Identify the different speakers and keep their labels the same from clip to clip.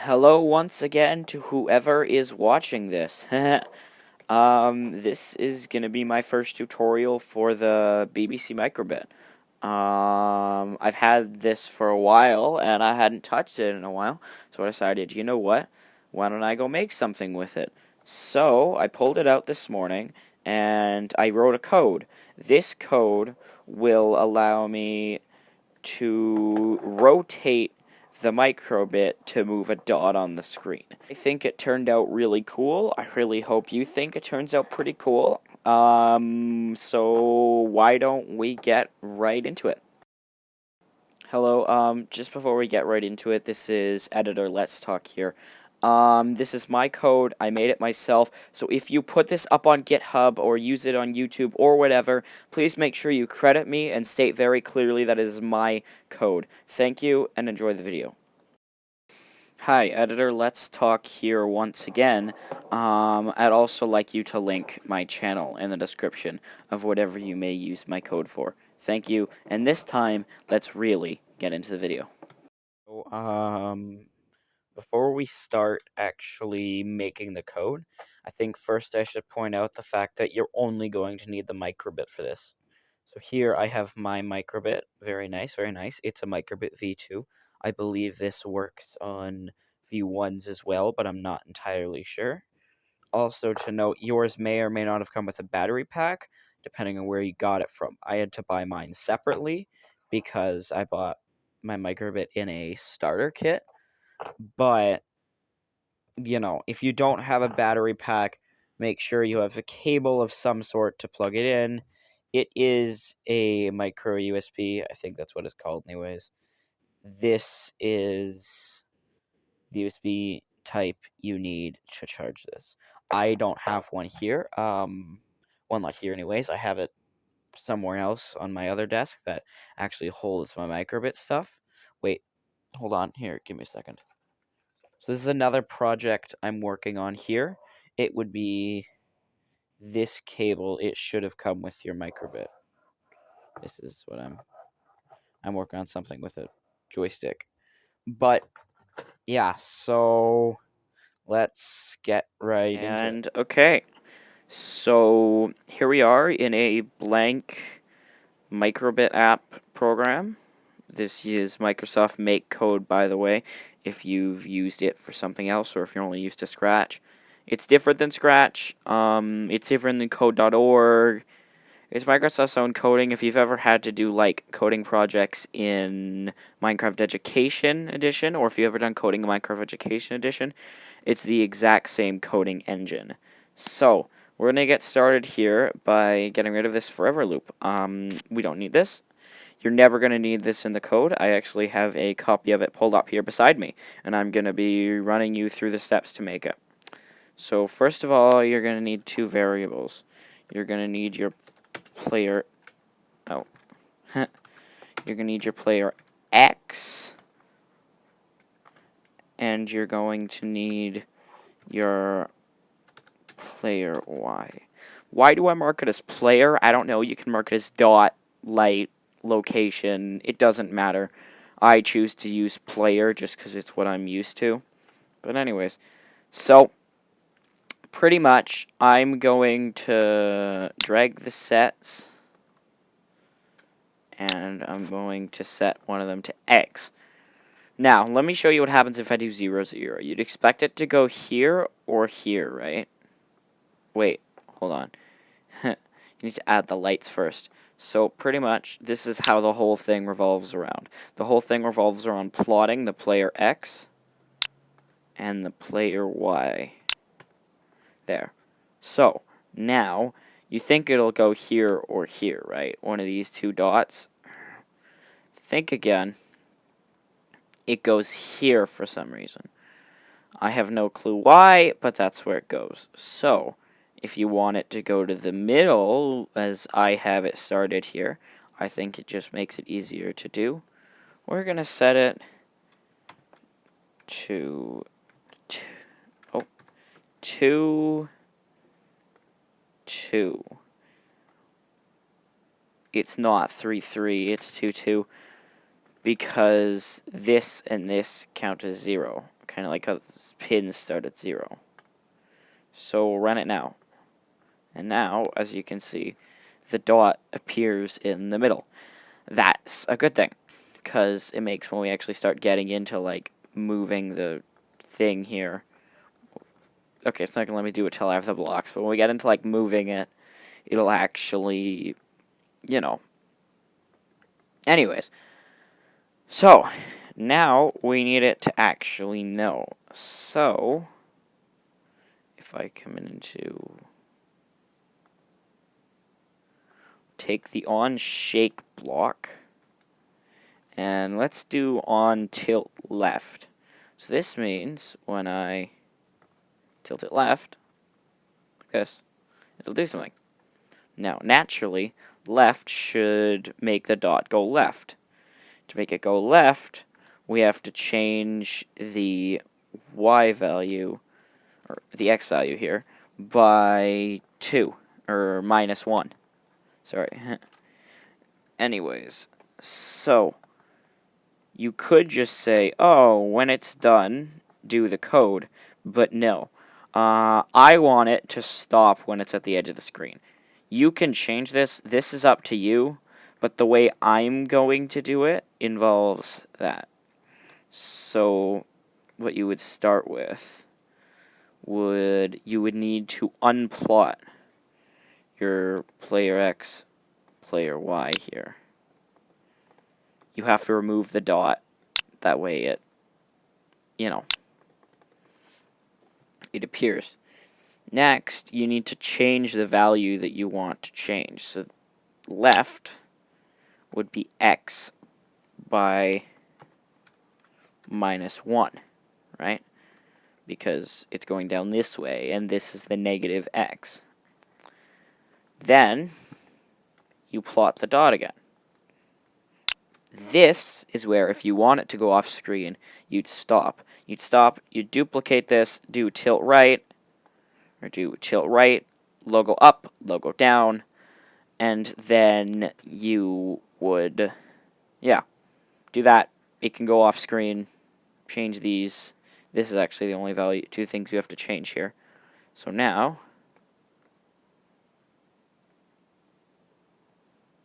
Speaker 1: Hello once again to whoever is watching this. This is gonna be my first tutorial for the BBC Microbit. I've had this for a while and I hadn't touched it in a while, so I decided, you know what? Why don't I go make something with it? So I pulled it out this morning and I wrote a code. This code will allow me to rotate the microbit to move a dot on the screen. I think it turned out really cool. I really hope you think it turns out pretty cool. So why don't we get right into it? Hello, just before we get right into it, this is Editor Let's Talk here. This is my code. I made it myself. So if you put this up on GitHub or use it on YouTube or whatever, please make sure you credit me and state very clearly that it is my code. Thank you and enjoy the video. Hi, Editor Let's Talk here once again. I'd also like you to link my channel in the description of whatever you may use my code for. Thank you, and this time, let's really get into the video. So, before we start actually making the code, I think first I should point out the fact that you're only going to need the microbit for this. So here I have my microbit. Very nice, very nice. It's a microbit V2. I believe this works on V1s as well, but I'm not entirely sure. Also to note, yours may or may not have come with a battery pack, depending on where you got it from. I had to buy mine separately because I bought my microbit in a starter kit. But, you know, if you don't have a battery pack, make sure you have a cable of some sort to plug it in. It is a micro USB. I think that's what it's called anyways. This is the USB type you need to charge this. I don't have one here. Well, not here anyways. I have it somewhere else on my other desk that actually holds my microbit stuff. Wait, hold on. Here, give me a second. So this is another project I'm working on here. It would be this cable. It should have come with your microbit. This is what I'm working on something with a joystick. But yeah, so let's get right into it. Okay. So here we are in a blank microbit app program. This is Microsoft MakeCode, by the way, if you've used it for something else or if you're only used to Scratch. It's different than Scratch. It's different than Code.org. It's Microsoft's own coding. If you've ever had to do like coding projects in Minecraft Education Edition, or if you've ever done coding in Minecraft Education Edition, it's the exact same coding engine. So we're gonna get started here by getting rid of this forever loop. We don't need this. You're never going to need this in the code. I actually have a copy of it pulled up here beside me, and I'm going to be running you through the steps to make it. So first of all, you're going to need two variables. You're going to need your player... Oh. You're going to need your player X, and you're going to need your player Y. Why do I mark it as player? I don't know. You can mark it as dot, light, location. It doesn't matter. I choose to use player just because it's what I'm used to. But anyways, so pretty much I'm going to drag the sets and I'm going to set one of them to X. Now, let me show you what happens if I do 0, 0. You'd expect it to go here or here, right? Wait, hold on. You need to add the lights first. So pretty much, this is how the whole thing revolves around. The whole thing revolves around plotting the player X and the player Y. There. So, now, you think it'll go here or here, right? One of these two dots. Think again. It goes here for some reason. I have no clue why, but that's where it goes. So, if you want it to go to the middle, as I have it started here, I think it just makes it easier to do. We're going to set it to 2, 2. It's not 3, 3, it's 2, 2, because this and this count as 0. kind of like how the pins start at 0. So we'll run it now. And now, as you can see, the dot appears in the middle. That's a good thing, because it makes when we actually start getting into, like, moving the thing here. Okay, it's not going to let me do it till I have the blocks, but when we get into, like, moving it, it'll actually, you know. Anyways, so, now we need it to actually know. So, if I come into... take the on shake block, and let's do on tilt left. So this means when I tilt it left, like this, it'll do something. Now, naturally, left should make the dot go left. To make it go left, we have to change the y value, or the x value here, by 2, or minus 1. Sorry. Anyways, so you could just say, oh, when it's done, do the code, but no. I want it to stop when it's at the edge of the screen. You can change this. This is up to you, but the way I'm going to do it involves that. So what you would start with you would need to unplot your player X, player Y here. You have to remove the dot. That way it, you know, it appears. Next, you need to change the value that you want to change. So left would be X by minus 1, right? Because it's going down this way, and this is the negative X. Then, you plot the dot again. This is where, if you want it to go off screen, you'd stop. You'd duplicate this, do tilt right, or do tilt right, logo up, logo down, and then you would, yeah, do that. It can go off screen, change these. This is actually the only two things you have to change here. So now,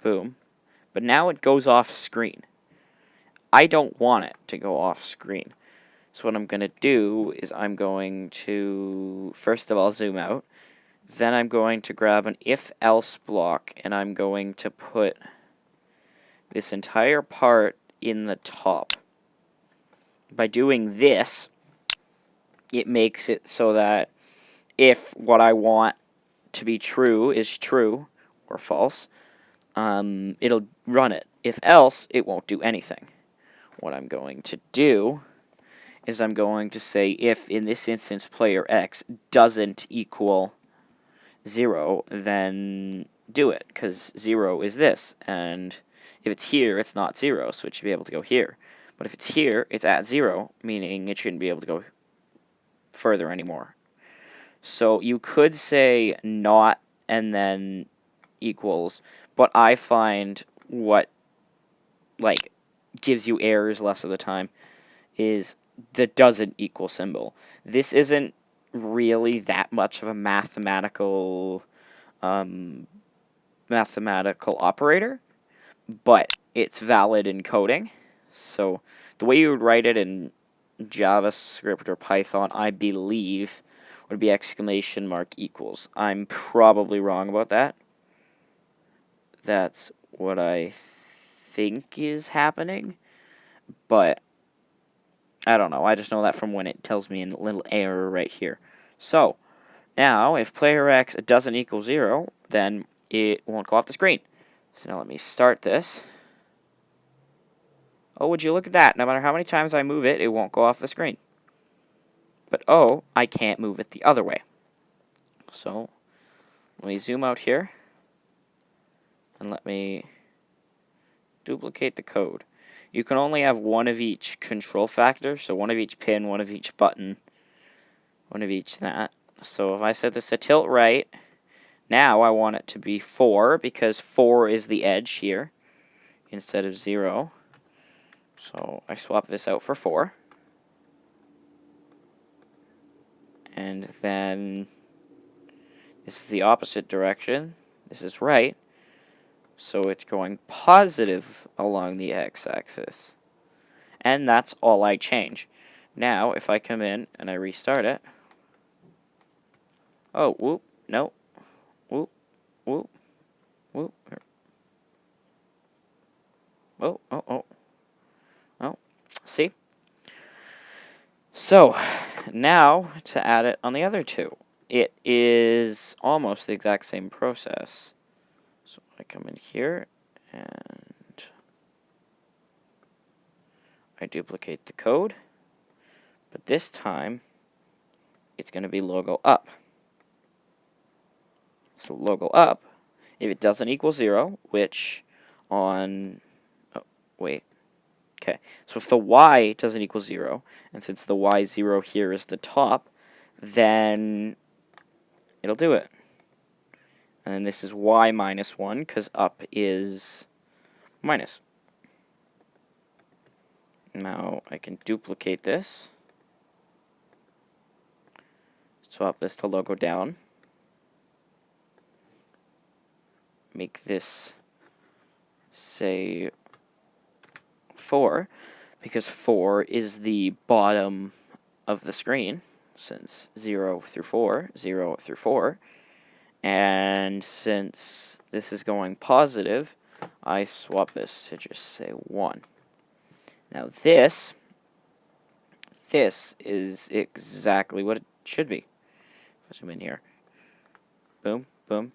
Speaker 1: boom. But now it goes off screen. I don't want it to go off screen. So what I'm going to do is I'm going to, first of all, zoom out. Then I'm going to grab an if-else block, and I'm going to put this entire part in the top. By doing this, it makes it so that if what I want to be true is true or false, it'll run it. If else, it won't do anything. What I'm going to do is I'm going to say if, in this instance, player X doesn't equal 0, then do it, because 0 is this, and if it's here, it's not 0, so it should be able to go here. But if it's here, it's at 0, meaning it shouldn't be able to go further anymore. So you could say not and then equals, but I find what, like, gives you errors less of the time is the doesn't equal symbol. This isn't really that much of a mathematical operator, but it's valid in coding. So the way you would write it in JavaScript or Python, I believe, would be exclamation mark equals. I'm probably wrong about that. That's what I think is happening, but I don't know. I just know that from when it tells me a little error right here. So now, if player X doesn't equal 0, then it won't go off the screen. So now let me start this. Oh, would you look at that? No matter how many times I move it, it won't go off the screen. But oh, I can't move it the other way. So let me zoom out here, and let me duplicate the code. You can only have one of each control factor, so one of each pin, one of each button, one of each that. So if I set this to tilt right, now I want it to be 4, because 4 is the edge here, instead of 0. So I swap this out for 4. And then this is the opposite direction. This is right. So it's going positive along the x-axis. And that's all I change. Now, if I come in and I restart it. Oh, whoop, no. Whoop, whoop, whoop. Oh, oh, oh. Oh, see? So, now to add it on the other two. It is almost the exact same process. So I come in here and I duplicate the code. But this time, it's going to be logo up. So logo up, if it doesn't equal 0, which on... Oh, wait. Okay, so if the y doesn't equal 0, and since the y0 here is the top, then it'll do it. And this is y minus 1, because up is minus. Now I can duplicate this. Swap this to logo down. Make this say 4, because 4 is the bottom of the screen, since 0 through 4, 0 through 4. And since this is going positive, I swap this to just say 1. Now this is exactly what it should be. Let's zoom in here. Boom, boom,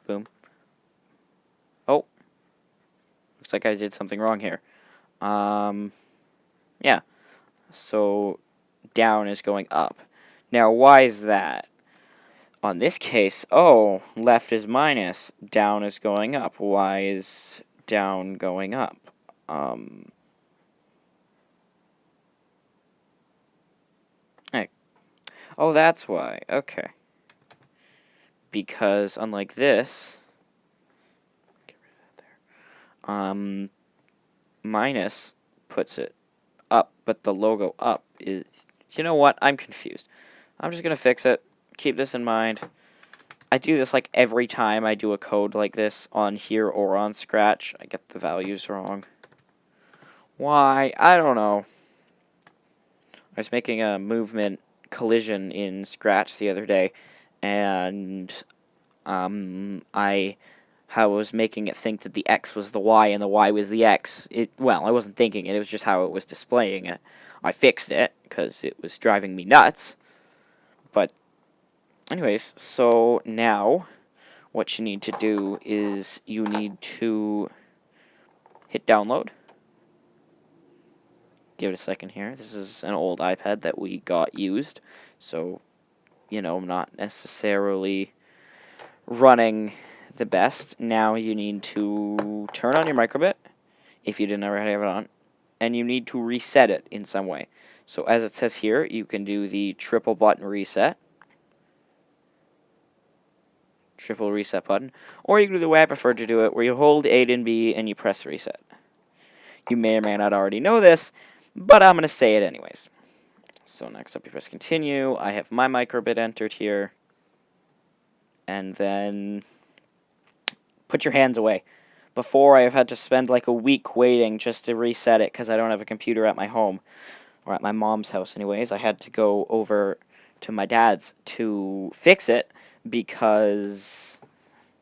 Speaker 1: boom. Oh, looks like I did something wrong here. Yeah. So down is going up. Now why is that? On this case, oh, left is minus, down is going up. Why is down going up? Hey. Oh, that's why. Okay. Because unlike this, get rid of that there. Minus puts it up, but the logo up is. You know what? I'm confused. I'm just gonna fix it. Keep this in mind. I do this like every time I do a code like this on here or on Scratch. I get the values wrong. Why? I don't know. I was making a movement collision in Scratch the other day, and I was making it think that the X was the Y and the Y was the X. Well, I wasn't thinking it. It was just how it was displaying it. I fixed it because it was driving me nuts. But anyways, so now what you need to do is you need to hit download. Give it a second here. This is an old iPad that we got used, so, you know, not necessarily running the best. Now you need to turn on your microbit, if you didn't already have it on, and you need to reset it in some way. So as it says here, you can do the triple button reset. Triple reset button. Or you can do the way I prefer to do it, where you hold A and B and you press reset. You may or may not already know this, but I'm going to say it anyways. So next up you press continue. I have my microbit entered here. And then put your hands away. Before, I've had to spend like a week waiting just to reset it because I don't have a computer at my home. Or at my mom's house anyways. I had to go over to my dad's to fix it because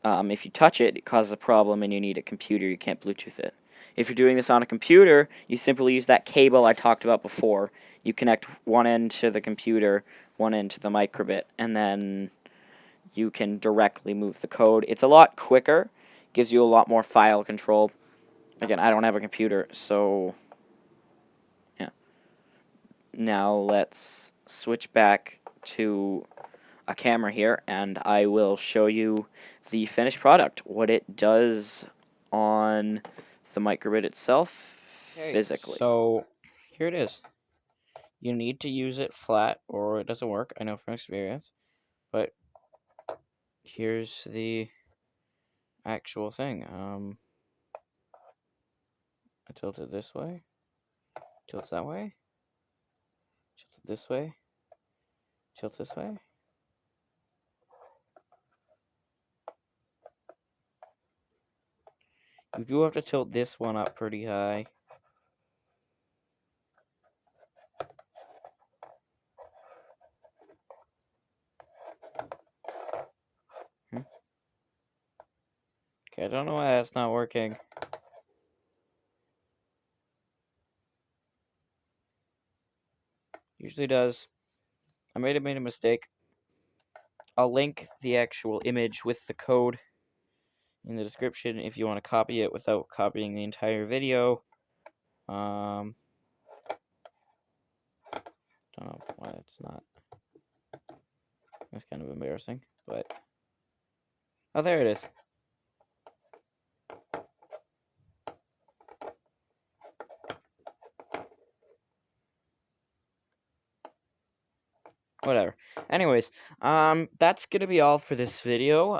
Speaker 1: if you touch it, it causes a problem and you need a computer. You can't Bluetooth it. If you're doing this on a computer, you simply use that cable I talked about before. You connect one end to the computer, one end to the microbit, and then you can directly move the code. It's a lot quicker, gives you a lot more file control. Again, I don't have a computer, so yeah. Now let's switch back to a camera here, and I will show you the finished product, what it does on the microbit itself physically. So here it is. You need to use it flat or it doesn't work, I know from experience, but here's the actual thing. I tilt it this way, tilt it that way, tilt it this way, Tilt this way. You do have to tilt this one up pretty high. Okay, I don't know why that's not working. Usually does. I might have made a mistake. I'll link the actual image with the code in the description if you want to copy it without copying the entire video. Don't know why it's not. That's kind of embarrassing, but... Oh, there it is. Whatever. Anyways, that's gonna be all for this video.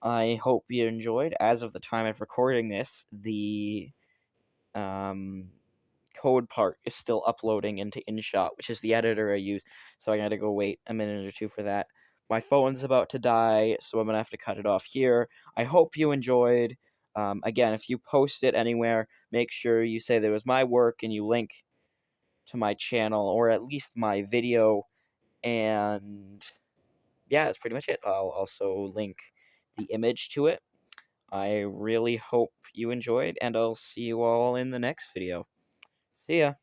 Speaker 1: I hope you enjoyed. As of the time of recording this, the code part is still uploading into InShot, which is the editor I use, so I gotta go wait a minute or two for that. My phone's about to die, so I'm gonna have to cut it off here. I hope you enjoyed. Again, if you post it anywhere, make sure you say there was my work and you link to my channel, or at least my video, and yeah, that's pretty much it. I'll also link the image to it. I really hope you enjoyed, and I'll see you all in the next video. See ya.